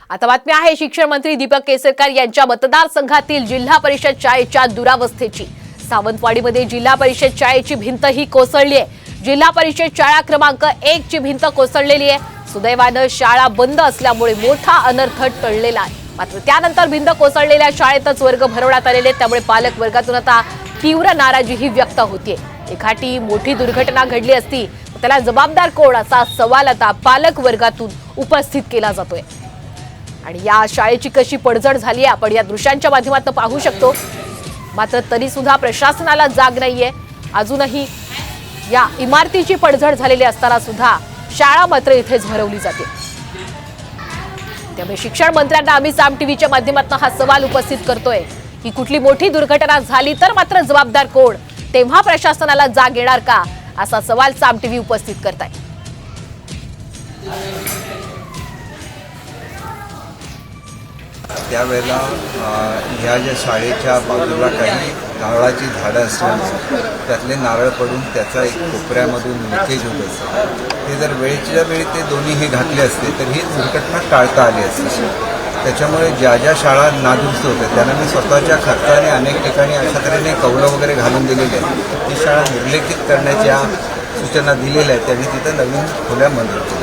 आता बातमी आहे शिक्षण मंत्री दीपक केसरकर यांच्या मतदारसंघातील जिल्हा परिषद शाळेच्या दुरावस्थेची। सावंतवाडीमध्ये जिल्हा परिषद शाळेची भिंत ही कोसळली आहे। जिल्हा परिषद शाळा क्रमांक 1 ची भिंत कोसळलेली आहे। सुदैवाने शाळा बंद असल्यामुळे मोठा अनर्थ टळलेला आहे। मात्र त्यानंतर भिंत कोसळलेल्या शाळेतच वर्ग भरवण्यात आलेले, त्यामुळे पालक वर्गातून आता तीव्र नाराजीही व्यक्त होतीये। एखादी मोठी दुर्घटना घडली असती त्याला जबाबदार कोण असा सवाल आता पालक वर्गातून उपस्थित केला जातोय। आणि या शाळेची कशी पडझड झाली आपण या दृश्यांच्या माध्यमातून पाहू शकतो। मात्र तरी सुद्धा प्रशासनाला जाग नाहीये। अजूनही या इमारतीची पडझड झालेली असताना सुद्धा शाळा मात्र इथेच भरवली जाते। त्यामुळे शिक्षण मंत्र्यांना आम्ही साम टीव्हीच्या माध्यमातून हा सवाल उपस्थित करतोय की कुठली मोठी दुर्घटना झाली तर मात्र जबाबदार कोण, तेव्हा प्रशासनाला जाग येणार का, असा सवाल साम टीव्ही उपस्थित करताय। त्यावेळेला ह्या ज्या शाळेच्या बाजूला काही नारळाची झाडं असल्यामुळे त्यातले नारळ पडून त्याचा एक कोपऱ्यामधून लिकेज होत असतं। ते जर वेळेच्या वेळी ते दोन्ही हे घातले असते तर ही दुर्घटना टाळता आली असते। त्याच्यामुळे ज्या ज्या शाळा नादुरुस्त होत्या त्यांना मी स्वतःच्या खर्चाने अनेक ठिकाणी अशा तऱ्हेने कौलं वगैरे घालून दिलेले आहेत। ती शाळा निर्लेखित करण्याच्या सूचना दिलेल्या आहेत। त्यांनी तिथं नवीन खोल्या मंजूर केल्या।